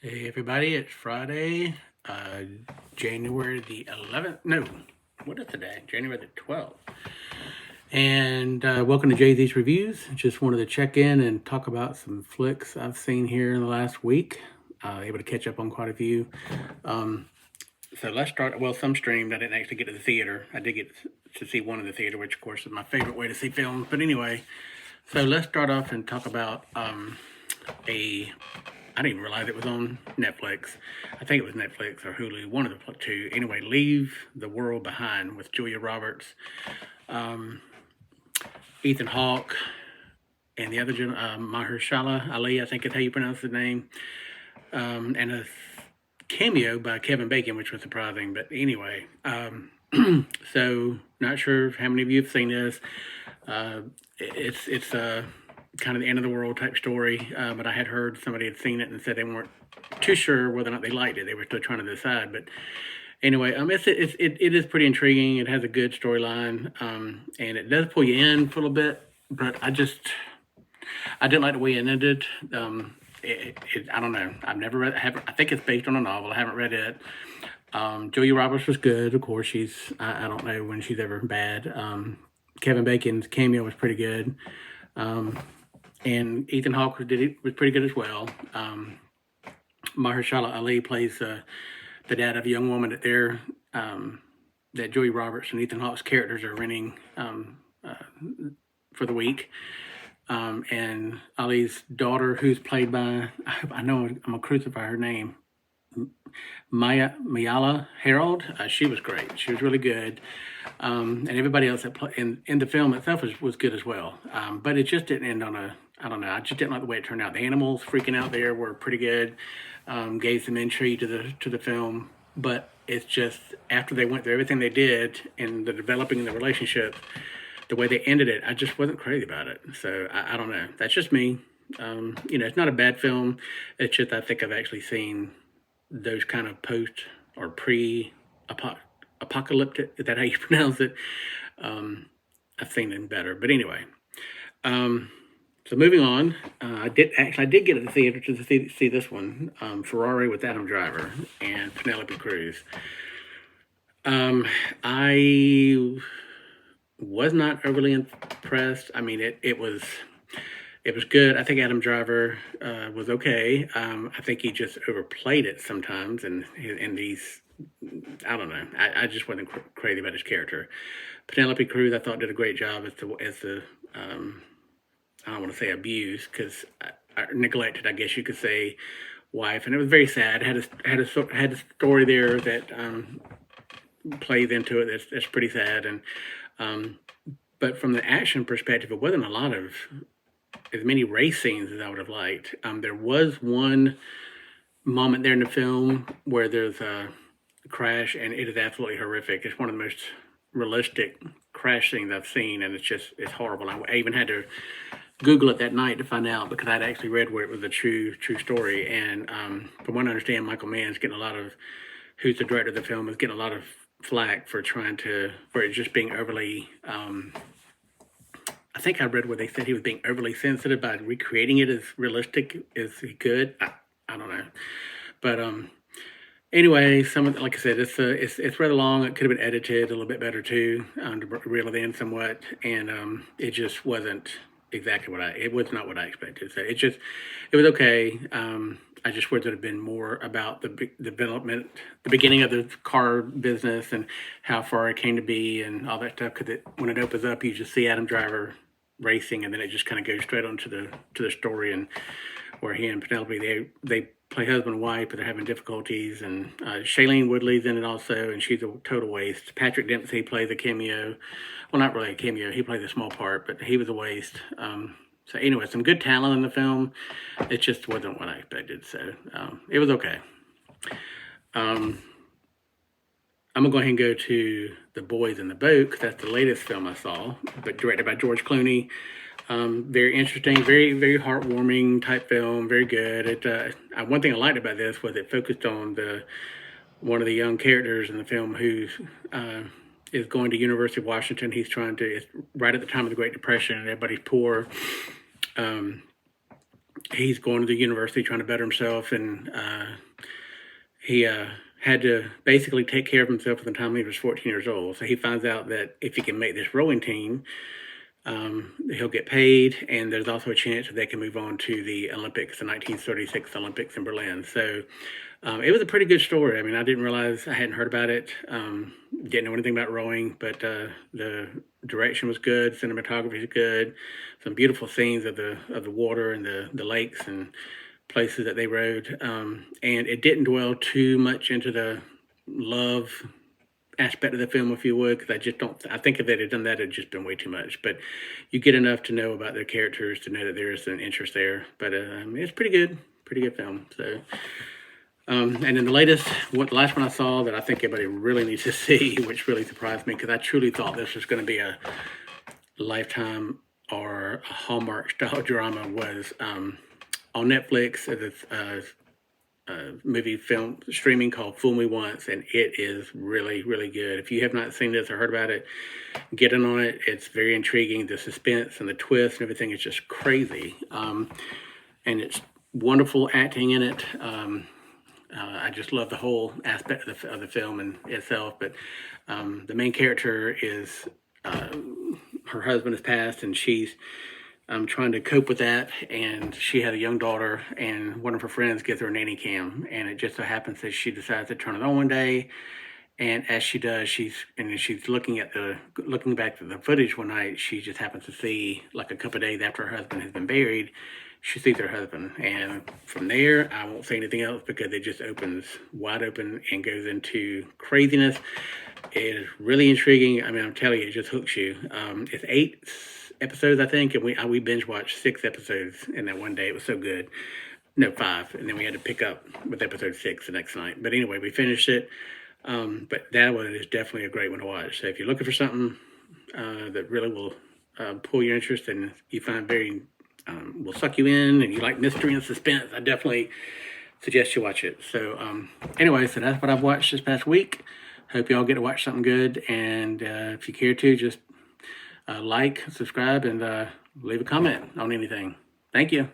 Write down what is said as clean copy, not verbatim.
Hey everybody, it's Friday, uh, January the 11th. No, what is today? January the 12th. And welcome to Jay-Z's Reviews. Just wanted to check in and talk about some flicks I've seen here in the last week. Able to catch up on quite a few. So let's start. Well, some streamed. I didn't actually get to the theater. I did get to see one in the theater, which of course is my favorite way to see films. But anyway, so let's start off and talk about a I didn't even realize it was on Netflix. I think it was Netflix or Hulu, one of the two. Anyway, Leave the World Behind with Julia Roberts, Ethan Hawke, and the other Mahershala Ali, I think is how you pronounce his name, and a cameo by Kevin Bacon, which was surprising. But anyway, so not sure how many of you have seen this. It's kind of the end of the world type story, but I had heard somebody had seen it and said they weren't too sure whether or not they liked it. They were still trying to decide. But anyway, it is pretty intriguing. It has a good storyline, and it does pull you in for a little bit. But I didn't like the way it ended. I don't know. I've never read. I think it's based on a novel. I haven't read it. Julia Roberts was good. Of course, I don't know when she's ever bad. Kevin Bacon's cameo was pretty good. And Ethan Hawke was pretty good as well. Mahershala Ali plays the dad of a young woman that Julia Roberts and Ethan Hawke's characters are renting for the week. And Ali's daughter, who's played by, I know I'm gonna crucify her name, Mayala Harold. She was great. She was really good. And everybody else that in the film itself was good as well. But it just didn't end on I don't know. I just didn't like the way it turned out. The animals freaking out there were pretty good. Gave some intrigue to the film. But it's just after they went through everything they did in the developing of the relationship, the way they ended it, I just wasn't crazy about it. So I don't know. That's just me. It's not a bad film. It's just I think I've actually seen those kind of post or apocalyptic, is that how you pronounce it? I've seen them better. But anyway, so moving on, I did get to the theater to see this one, Ferrari with Adam Driver and Penelope Cruz. I was not overly impressed. I mean, it was good. I think Adam Driver was okay. I think he just overplayed it sometimes, and these, I don't know. I just wasn't crazy about his character. Penelope Cruz, I thought did a great job as the I don't want to say abused because neglected, I guess you could say, wife, and it was very sad. Had a story there that plays into it. That's pretty sad, and but from the action perspective, it wasn't a lot of as many race scenes as I would have liked. There was one moment there in the film where there's a crash, and it is absolutely horrific. It's one of the most realistic crash scenes I've seen, and it's horrible. I even had to Google it that night to find out because I'd actually read where it was a true story. And from what I understand, Michael Mann's getting who's the director of the film, is getting a lot of flack for it just being overly. I think I read where they said he was being overly sensitive by recreating it as realistic as he could. I don't know, but anyway, like I said, it's rather long. It could have been edited a little bit better too, to reel it in somewhat, and it just wasn't exactly it was not what I expected. So it was okay. I just wish there had been more about the development, the beginning of the car business and how far it came to be and all that stuff. Because when it opens up, you just see Adam Driver racing, and then it just kind of goes straight on to the story, and where he and Penelope they play husband and wife, but they're having difficulties. And Shailene Woodley's in it also, and she's a total waste. Patrick Dempsey plays a cameo. Well, not really a cameo. He plays a small part, but he was a waste. So anyway, some good talent in the film. It just wasn't what I expected. So it was okay. I'm going to go ahead and go to The Boys in the Boat, because that's the latest film I saw, but directed by George Clooney. Very interesting, very, very heartwarming type film, very good. One thing I liked about this was it focused on one of the young characters in the film who is going to University of Washington. It's right at the time of the Great Depression, and everybody's poor. he's going to the university trying to better himself, and he had to basically take care of himself from the time he was 14 years old. So he finds out that if he can make this rowing team, he'll get paid, and there's also a chance that they can move on to the Olympics, the 1936 Olympics in Berlin. So it was a pretty good story. I mean, I didn't realize, I hadn't heard about it, didn't know anything about rowing, but the direction was good, cinematography is good, some beautiful scenes of the water and the lakes and places that they rode, and it didn't dwell too much into the love aspect of the film, if you would, because I just don't. I think if they'd have done that, it'd just been way too much. But you get enough to know about their characters to know that there is an interest there. But it's pretty good film. So, and then the last one I saw that I think everybody really needs to see, which really surprised me because I truly thought this was going to be a Lifetime or a Hallmark style drama, was on Netflix. It's movie film streaming called Fool Me Once, and it is really, really good. If you have not seen this or heard about it, get in on it. It's very intriguing. The suspense and the twist and everything is just crazy, and it's wonderful acting in it. I just love the whole aspect of the film and itself. But the main character is her husband has passed, and she's trying to cope with that, and she had a young daughter, and one of her friends gives her a nanny cam, and it just so happens that she decides to turn it on one day, and as she does, she's looking back at the footage one night. She just happens to see, like a couple of days after her husband has been buried, she sees her husband, and from there, I won't say anything else because it just opens wide open and goes into craziness. It is really intriguing. I mean, I'm telling you, it just hooks you. It's 8 episodes, I think, and we binge watched 6 episodes in that one day. It was so good. No, 5, and then we had to pick up with episode 6 the next night. But anyway, we finished it. But that one is definitely a great one to watch. So if you're looking for something that really will pull your interest and you find very will suck you in, and you like mystery and suspense, I definitely suggest you watch it. So anyway, so that's what I've watched this past week. Hope you all get to watch something good, and if you care to, just like, subscribe, and leave a comment on anything. Thank you.